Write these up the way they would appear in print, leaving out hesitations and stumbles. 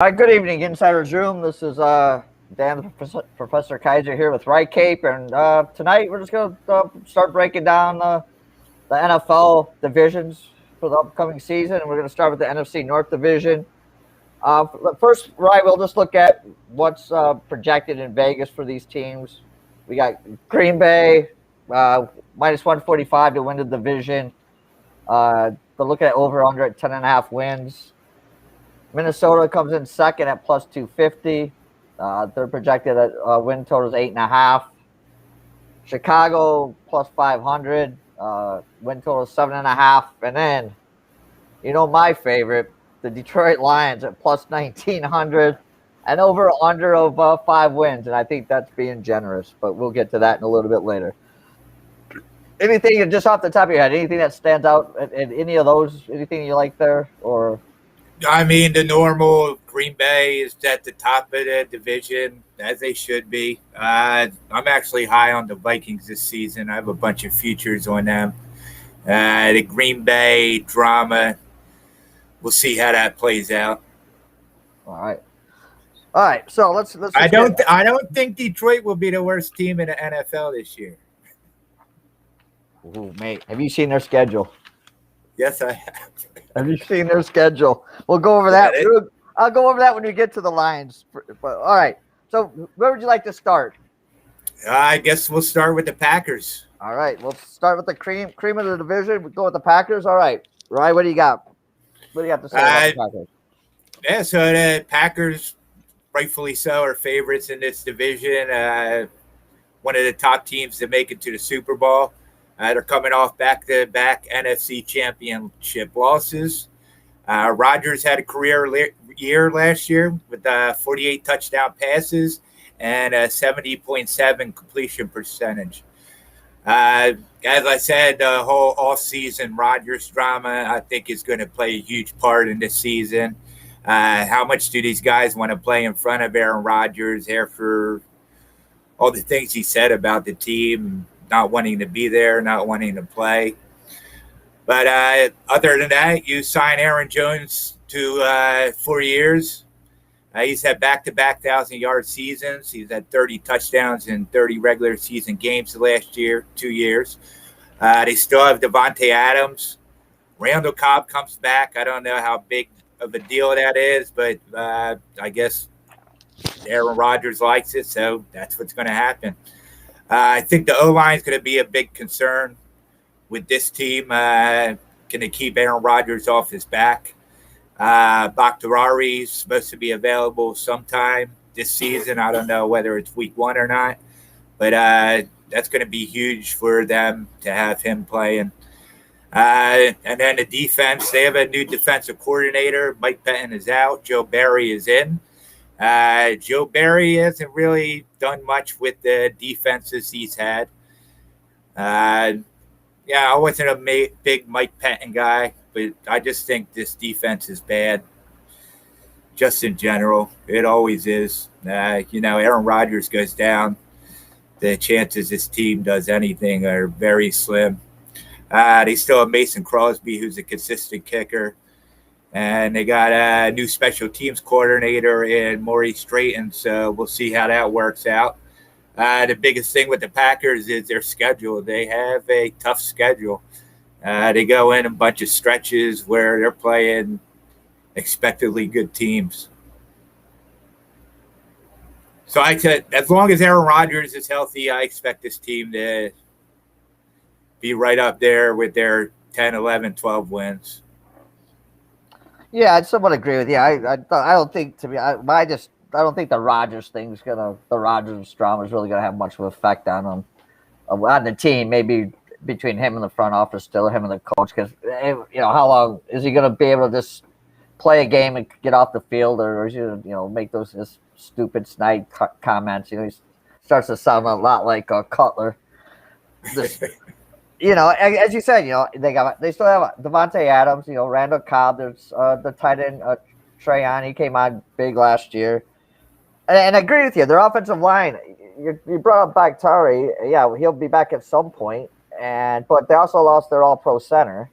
Hi, good evening, Insider's Room. This is Dan, Professor Kaiser here with Wrycape, and tonight we're just going to start breaking down the NFL divisions for the upcoming season, and we're going to start with the NFC North Division. First, Ryan, we'll just look at what's projected in Vegas for these teams. We got Green Bay minus 145 to win the division. But look at over/under at 10.5 wins. Minnesota comes in second at plus 250. They're projected at win totals 8.5. Chicago plus 500. Win total 7.5. And then, my favorite, the Detroit Lions at plus 1,900 and over/under of 5 wins. And I think that's being generous, but we'll get to that in a little bit later. Anything just off the top of your head, anything that stands out in any of those, anything you like there, or? I mean, the normal Green Bay is at the top of the division, as they should be. I'm actually high on the Vikings this season. I have a bunch of futures on them. The Green Bay drama, we'll see how that plays out. All right. So let's. I don't think Detroit will be the worst team in the NFL this year. Ooh, mate, have you seen their schedule? Yes, I have. Have you seen their schedule? We'll go over that. I'll go over that when we get to the Lions. But all right. So where would you like to start? I guess we'll start with the Packers. All right. We'll start with the cream of the division. We'll go with the Packers. All right. Ryan, what do you got? What do you have to say about the Packers? Yeah, so the Packers, rightfully so, are favorites in this division. One of the top teams to make it to the Super Bowl. They're coming off back-to-back NFC Championship losses. Rodgers had a career year last year with 48 touchdown passes and a 70.7 completion percentage. As I said, the whole offseason Rodgers drama, I think, is going to play a huge part in this season. How much do these guys want to play in front of Aaron Rodgers after all the things he said about the team? Not wanting to be there, not wanting to play. But other than that, you sign Aaron Jones to 4 years. He's had back-to-back 1,000-yard seasons. He's had 30 touchdowns in 30 regular season games the last 2 years. They still have Devontae Adams. Randall Cobb comes back. I don't know how big of a deal that is, but I guess Aaron Rodgers likes it, so that's what's going to happen. I think the O-line is going to be a big concern with this team. Going to keep Aaron Rodgers off his back. Bakhtiari is supposed to be available sometime this season. I don't know whether it's week 1 or not, but that's going to be huge for them to have him playing. And then the defense, they have a new defensive coordinator. Mike Pettin is out. Joe Barry is in. Joe Barry hasn't really done much with the defenses he's had. I wasn't a big Mike Pettin guy, but I just think this defense is bad. Just in general, it always is. Aaron Rodgers goes down, the chances this team does anything are very slim. They still have Mason Crosby, who's a consistent kicker. And they got a new special teams coordinator in Maurice Drayton, so we'll see how that works out. The biggest thing with the Packers is their schedule. They have a tough schedule. They go in a bunch of stretches where they're playing expectedly good teams. So I said, as long as Aaron Rodgers is healthy, I expect this team to be right up there with their 10, 11, 12 wins. Yeah, I somewhat agree with you. I don't think I don't think the Rodgers thing's the Rodgers drama is really gonna have much of an effect on the team. Maybe between him and the front office, still him and the coach, because how long is he gonna be able to just play a game and get off the field, or is he make those just stupid snide comments? He starts to sound a lot like Cutler. As you said, they still have Devontae Adams, Randall Cobb. There's the tight end Trayon. He came on big last year, and I agree with you. Their offensive line. You brought up Bakhtiari. Yeah, he'll be back at some point, but they also lost their All-Pro center.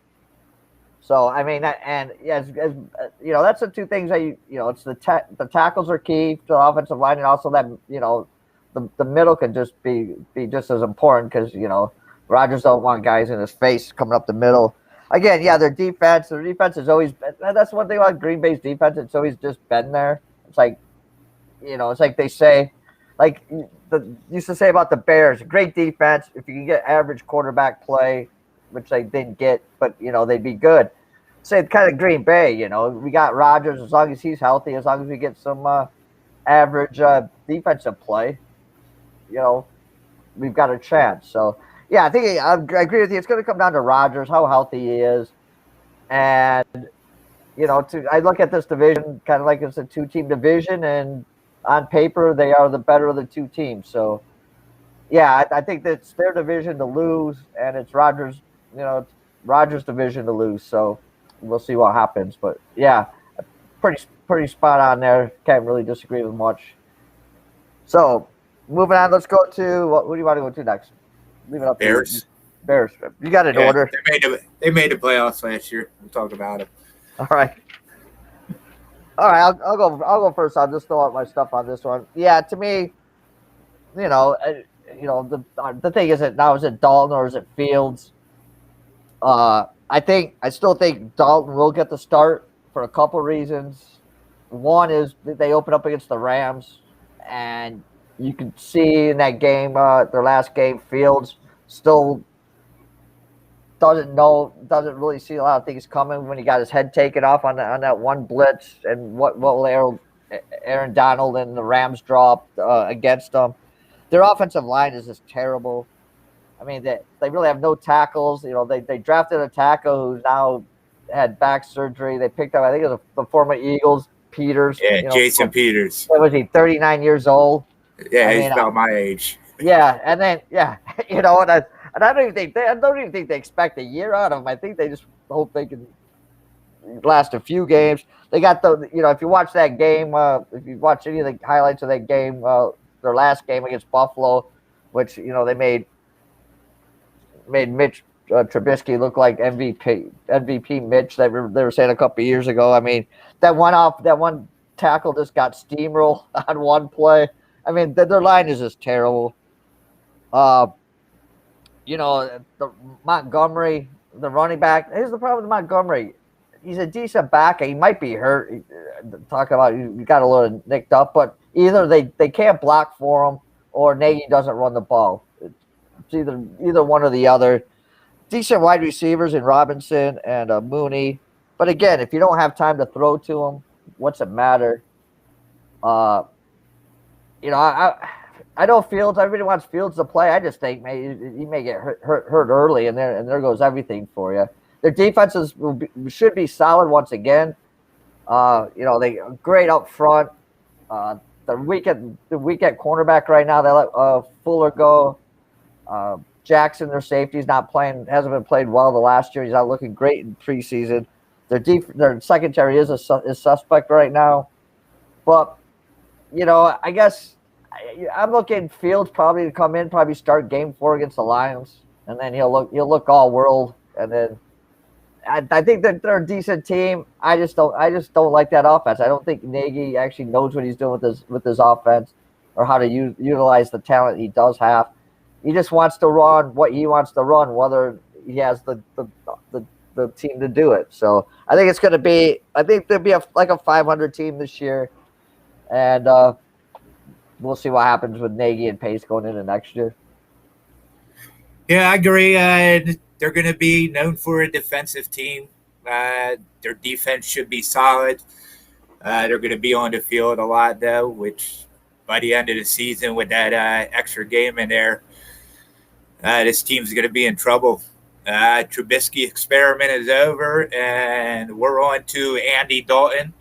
So I mean, and as you know, that's the two things that it's the tackles are key to the offensive line, and also that the middle can just be just as important because Rodgers don't want guys in his face coming up the middle. Again, yeah, their defense has always been, that's one thing about Green Bay's defense. It's always just been there. It's like it's like they say, like used to say about the Bears, great defense. If you can get average quarterback play, which they didn't get, but they'd be good. Say kind of Green Bay, we got Rodgers as long as he's healthy, as long as we get some average defensive play, we've got a chance. So yeah, I agree with you. It's going to come down to Rodgers, how healthy he is, and I look at this division kind of like it's a 2-team division, and on paper they are the better of the 2 teams. So yeah, I think that's their division to lose, and it's Rodgers, it's Rodgers' division to lose. So we'll see what happens. But yeah, pretty spot on there. Can't really disagree with much. So moving on, let's go to what do you want to go to next? Leave it up to Bears. Bears. You got it in order. They made the playoffs last year. We'll talk about it. All right. I'll go first. I'll just throw out my stuff on this one. Yeah, to me, the thing isn't now, is it Dalton or is it Fields? I still think Dalton will get the start for a couple reasons. One is that they open up against the Rams, and you can see in that game, their last game, Fields still doesn't really see a lot of things coming when he got his head taken off on that one blitz, and what will Aaron Donald and the Rams drop against them. Their offensive line is just terrible. I mean, they really have no tackles. They drafted a tackle who's now had back surgery. They picked up, I think it was the former Eagles, Peters. Yeah, Jason Peters. Was he 39 years old? Yeah, he's about my age. Yeah, and then and I don't even think they expect a year out of him. I think they just hope they can last a few games. They got if you watch that game, if you watch any of the highlights of that game, their last game against Buffalo, which they made Mitch Trubisky look like MVP Mitch that they were saying a couple of years ago. I mean, that one tackle just got steamrolled on one play. I mean, their line is just terrible. The Montgomery, the running back. Here's the problem with Montgomery. He's a decent back. He might be hurt. Talk about you got a little nicked up, but either they can't block for him, or Nagy doesn't run the ball. It's either one or the other. Decent wide receivers in Robinson and Mooney, but again, if you don't have time to throw to him, what's it matter? I know Fields. Everybody wants Fields to play. I just think he may get hurt early, and there goes everything for you. Their defenses should be solid once again. They great up front. The weak at cornerback right now. They let Fuller go. Jackson, their safety, hasn't been played well the last year. He's not looking great in preseason. Their secondary is suspect right now, but I guess I'm looking Fields probably to come in, probably start game 4 against the Lions, and then he'll look all world. And then I think that they're a decent team. I just don't like that offense. I don't think Nagy actually knows what he's doing with his offense, or how to utilize the talent he does have. He just wants to run what he wants to run, whether he has the team to do it. So I think it's going to be. I think there'll be a 500 team this year, and we'll see what happens with Nagy and Pace going into next year. Yeah, I agree. They're going to be known for a defensive team. Their defense should be solid. They're going to be on the field a lot, though, which by the end of the season with that extra game in there, this team's going to be in trouble. Trubisky experiment is over, and we're on to Andy Dalton.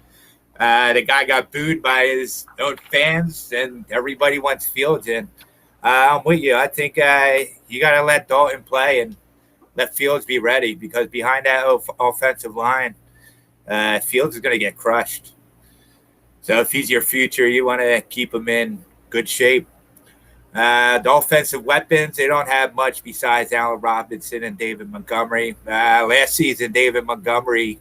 The guy got booed by his own fans, and everybody wants Fields in. I'm with you. I think you got to let Dalton play and let Fields be ready, because behind that offensive line, Fields is going to get crushed. So if he's your future, you want to keep him in good shape. The offensive weapons, they don't have much besides Allen Robinson and David Montgomery. Last season, David Montgomery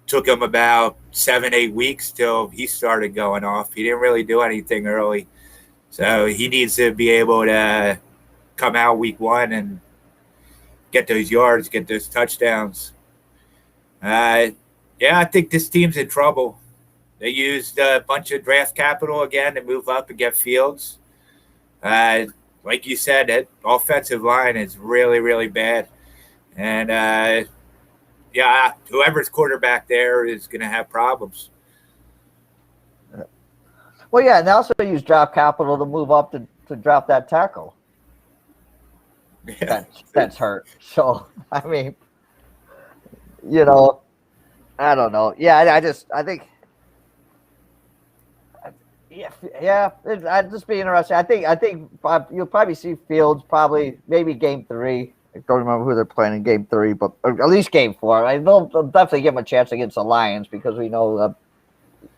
took him about 7-8 weeks till he started going off. He didn't really do anything early. So he needs to be able to come out week one and get those yards, get those touchdowns. Yeah, I think this team's in trouble. They used a bunch of draft capital again to move up and get Fields. Like you said, that offensive line is really, really bad. And, yeah, whoever's quarterback there is going to have problems. Well, yeah, and they also use draft capital to move up to draft that tackle. Yeah. That's hurt. So, I mean, you know, I don't know. Yeah, I think. Yeah, I'd just be interested. I think you'll probably see Fields maybe game 3. I don't remember who they're playing in game 3, but at least game 4. They'll definitely give him a chance against the Lions because we know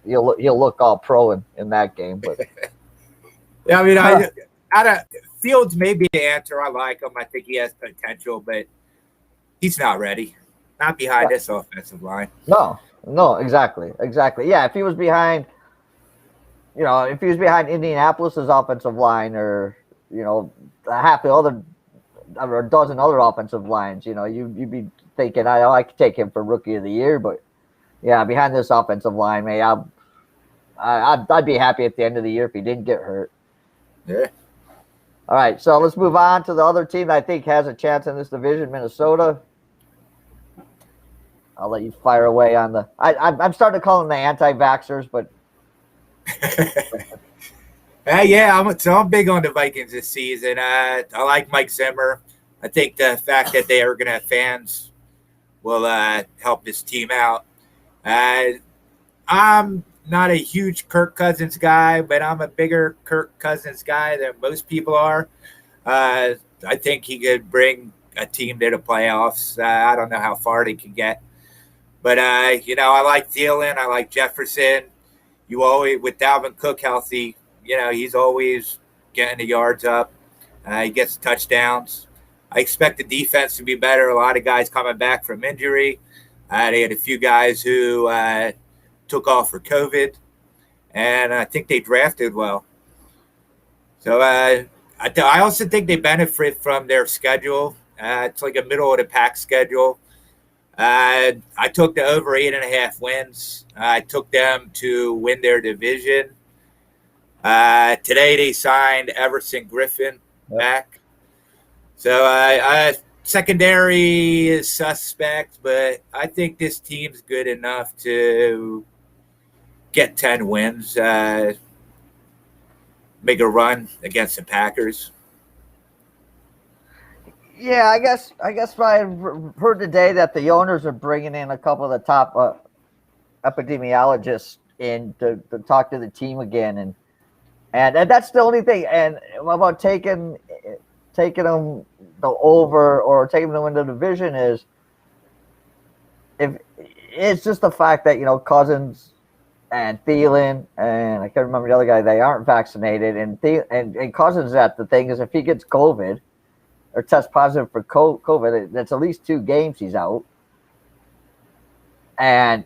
he'll look all pro in that game. But yeah, I mean, Fields may be the answer. I like him. I think he has potential, but he's not ready. Not behind this offensive line. No, exactly. Yeah, if he was behind. If he was behind Indianapolis's offensive line or, half the other or a dozen other offensive lines, you'd be thinking, I could take him for Rookie of the Year. But, yeah, behind this offensive line, man, I'd be happy at the end of the year if he didn't get hurt. Yeah. All right, so let's move on to the other team that I think has a chance in this division, Minnesota. I'll let you fire away on the – I'm starting to call them the anti-vaxxers, but – yeah, I'm big on the Vikings this season. I like Mike Zimmer. I think the fact that they are going to have fans will help this team out. I'm not a huge Kirk Cousins guy, but I'm a bigger Kirk Cousins guy than most people are. I think he could bring a team to the playoffs. I don't know how far they can get. But, I like Thielen. I like Jefferson. You always, with Dalvin Cook healthy, he's always getting the yards up. He gets touchdowns. I expect the defense to be better. A lot of guys coming back from injury. They had a few guys who took off for COVID, and I think they drafted well. So I also think they benefit from their schedule. It's like a middle of the pack schedule. I took the over 8.5 wins. I took them to win their division. Today they signed Everson Griffin back. So secondary is suspect, but I think this team's good enough to get 10 wins, make a run against the Packers. Yeah, I guess I heard today that the owners are bringing in a couple of the top epidemiologists in to talk to the team again, and that's the only thing. And about taking them over or taking them into the division is if it's just the fact that Cousins and Thielen and I can't remember the other guy, they aren't vaccinated, and Cousins, that the thing is if he gets COVID or test positive for COVID, that's at least 2 games he's out. And,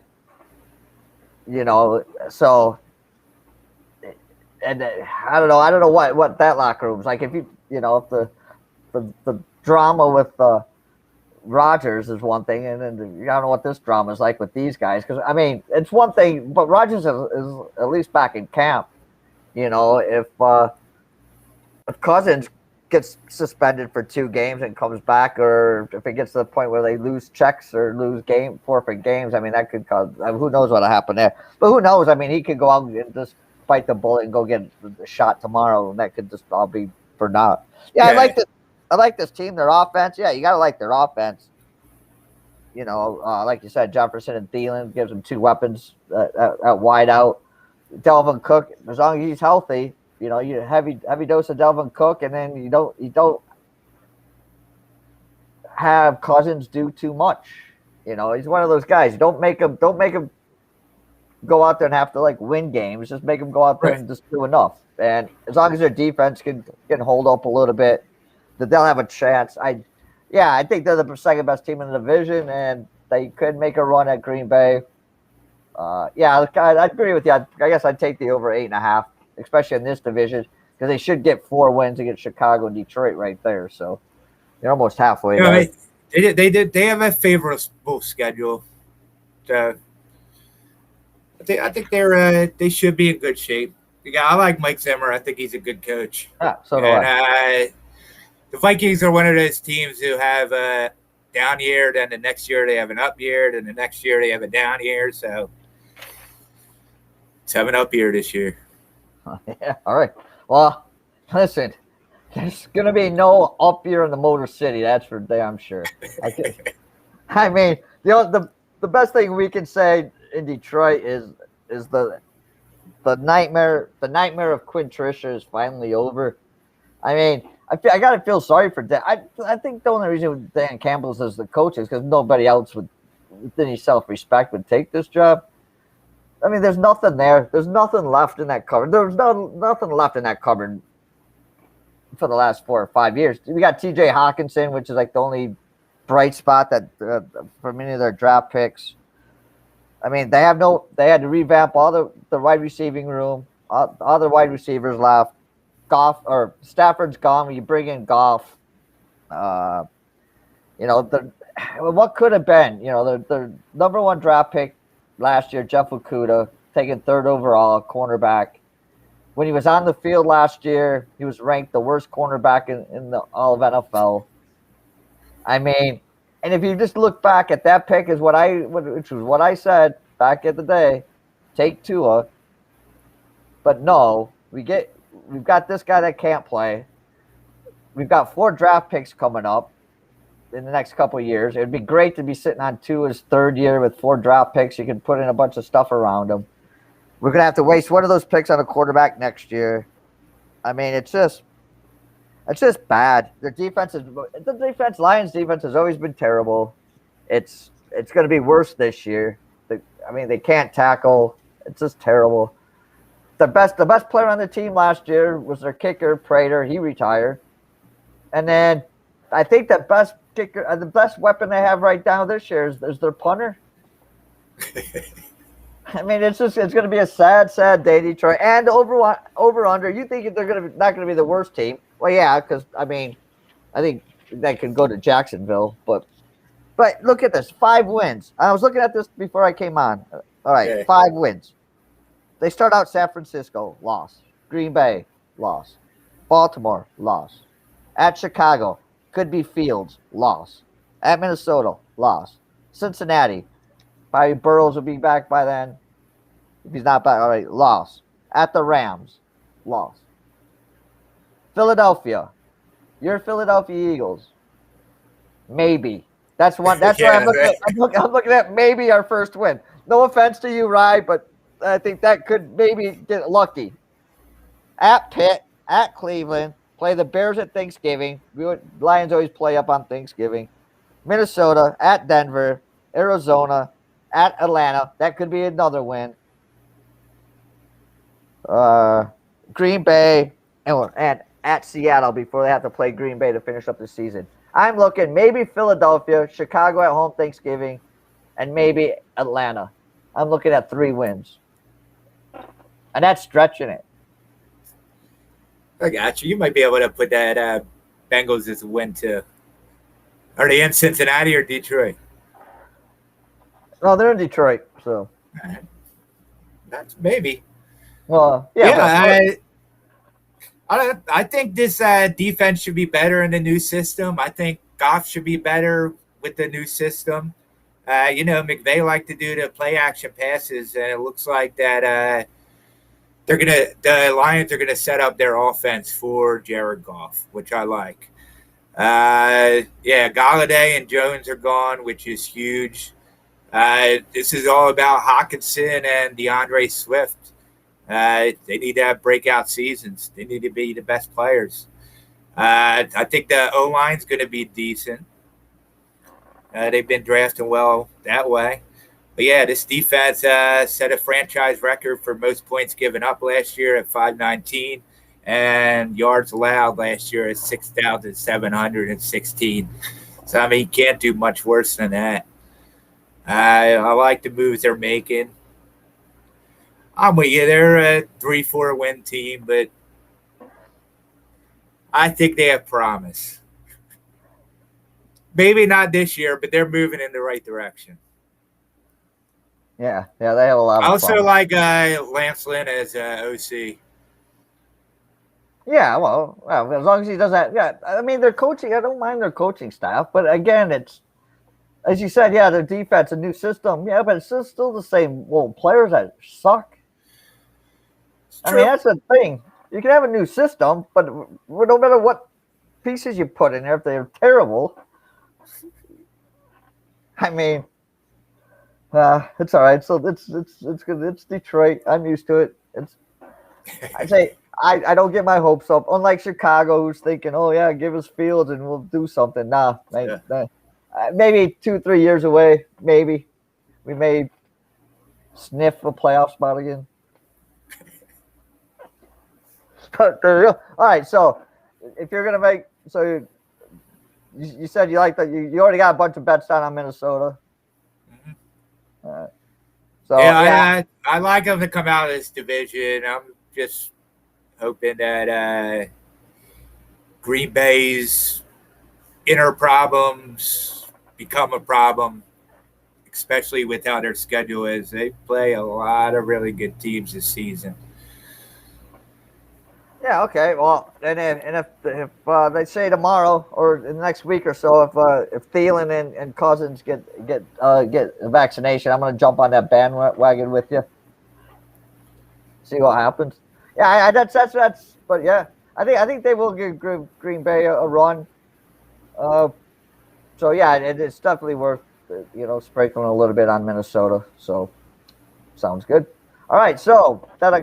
so, and I don't know what that locker room's like. If if the drama with Rodgers is one thing, and then I don't know what this drama is like with these guys. Because, I mean, it's one thing, but Rodgers is at least back in camp. If Cousins gets suspended for 2 games and comes back, or if it gets to the point where they lose checks or forfeit games, I mean, that could cause, who knows what'll happen there. But who knows? I mean, he could go out and just bite the bullet and go get the shot tomorrow, and that could just all be for naught. Yeah, I like this team, their offense. Yeah, you got to like their offense. Like you said, Jefferson and Thielen gives them 2 weapons at wide out. Dalvin Cook, as long as he's healthy, you heavy dose of Dalvin Cook, and then you don't have Cousins do too much. He's one of those guys. Don't make him go out there and have to like win games. Just make them go out there and just do enough. And as long as their defense can hold up a little bit, that they'll have a chance. I think they're the second best team in the division, and they could make a run at Green Bay. I agree with you. I guess I'd take the over 8.5, especially in this division, because they should get 4 wins against Chicago and Detroit right there. So they're almost halfway there. They have a favorable schedule. So I think they should be in good shape. Yeah, I like Mike Zimmer. I think he's a good coach. Yeah, so do I. The Vikings are one of those teams who have a down year, then the next year they have an up year, then the next year they have a down year. So let's have an up year this year. Yeah, all right. Well, listen, there's going to be no up year in the Motor City. That's for damn sure. I mean, the best thing we can say in Detroit is the nightmare of Quinn Trisha is finally over. I mean, I gotta feel sorry for Dan. I think the only reason Dan Campbell's as the coach is because nobody else with any self-respect would take this job. I mean, there's nothing there. There's nothing left in that cupboard. There's nothing left in that cupboard for the last 4 or 5 years. We got T.J. Hawkinson, which is like the only bright spot that for many of their draft picks. I mean, they had to revamp all the wide receiving room. All the wide receivers left. Goff or Stafford's gone. When you bring in Goff, what could have been? The number 1 draft pick last year, Jeff Okudah, taken 3rd overall, cornerback. When he was on the field last year, he was ranked the worst cornerback in the all of NFL. I mean, and if you just look back at that pick, which was what I said back in the day, take Tua. But no, we've got this guy that can't play. We've got 4 draft picks coming up in the next couple of years. It would be great to be sitting on Tua's 3rd year with 4 draft picks. You can put in a bunch of stuff around him. We're going to have to waste one of those picks on a quarterback next year. I mean, it's just bad. Lions defense has always been terrible. It's going to be worse this year. They can't tackle. It's just terrible. The best player on the team last year was their kicker, Prater. He retired. And then I think the best kicker, the best weapon they have right now this year is their punter. I mean, it's going to be a sad day, Detroit. And over under, you think they're not going to be the worst team? Well, yeah, because I think they could go to Jacksonville, but look at this, 5 wins. I was looking at this before I came on. All right, yeah. 5 wins. They start out San Francisco, loss. Green Bay, loss. Baltimore, loss. At Chicago, could be Fields, loss. At Minnesota, loss. Cincinnati, probably Burrows will be back by then. If he's not back, all right, loss. At the Rams, loss. Philadelphia, your Philadelphia Eagles, maybe. That's one. That's why I'm looking at maybe our first win. No offense to you, Rye, but I think that could maybe get lucky. At Pitt, at Cleveland, play the Bears at Thanksgiving. Lions always play up on Thanksgiving. Minnesota, at Denver, Arizona, at Atlanta. That could be another win. Green Bay, and at Seattle before they have to play Green Bay to finish up the season. I'm looking maybe Philadelphia, Chicago at home Thanksgiving, and maybe Atlanta. I'm looking at 3 wins. And that's stretching it. I got you. You might be able to put that Bengals as a win too. Are they in Cincinnati or Detroit? No, they're in Detroit. So that's maybe. Well, yeah. I think this defense should be better in the new system. I think Goff should be better with the new system. McVay liked to do the play action passes, and it looks like that the Lions are gonna set up their offense for Jared Goff, which I like. Galladay and Jones are gone, which is huge. This is all about Hawkinson and DeAndre Swift. They need to have breakout seasons. They need to be the best players. I think the O-line's going to be decent. They've been drafting well that way. But yeah, this defense set a franchise record for most points given up last year at 519, and yards allowed last year at 6,716. So I mean, you can't do much worse than that. I like the moves they're making. I'm with you. They're a 3-4 win team, but I think they have promise. Maybe not this year, but they're moving in the right direction. Yeah, they have a lot I of also fun. like Lance Lynn as OC. Yeah, well, as long as he does that. Yeah, I mean, their coaching, I don't mind their coaching staff, but again, it's, as you said, yeah, their defense, a new system. Yeah, but it's still the same old players that suck. I mean, that's the thing. You can have a new system, but no matter what pieces you put in there, if they're terrible, I mean, it's all right. So it's good. It's Detroit. I'm used to it. I say I don't get my hopes up. Unlike Chicago, who's thinking, oh yeah, give us Fields and we'll do something. Nah. Maybe 2-3 years away. Maybe we may sniff a playoff spot again. But all right. So if you're gonna make, so you said you like that. You already got a bunch of bets down on Minnesota. Mm-hmm. So yeah, I like them to come out of this division. I'm just hoping that Green Bay's inner problems become a problem, especially with how their schedule is. They play a lot of really good teams this season. Yeah. Okay. Well, and if they say tomorrow or in the next week or so, if Thielen and Cousins get a vaccination, I'm gonna jump on that bandwagon with you. See what happens. Yeah, that's. But yeah, I think they will give Green Bay a run. So yeah, it's definitely worth sprinkling a little bit on Minnesota. So sounds good. All right, so that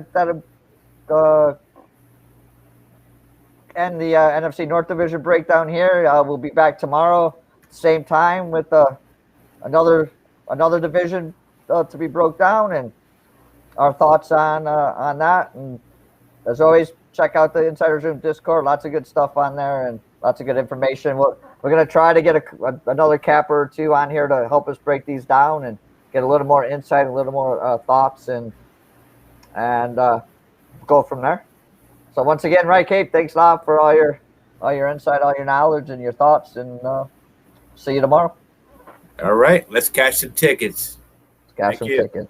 end the NFC North Division breakdown here. We'll be back tomorrow, same time with another division to be broke down and our thoughts on that. And as always, check out the Insider Zoom Discord. Lots of good stuff on there and lots of good information. We're going to try to get another capper or two on here to help us break these down and get a little more insight, a little more thoughts, and go from there. So once again, Wrycape, thanks a lot for all your insight, all your knowledge, and your thoughts. And see you tomorrow. All right, let's cash some tickets. Let's cash some tickets.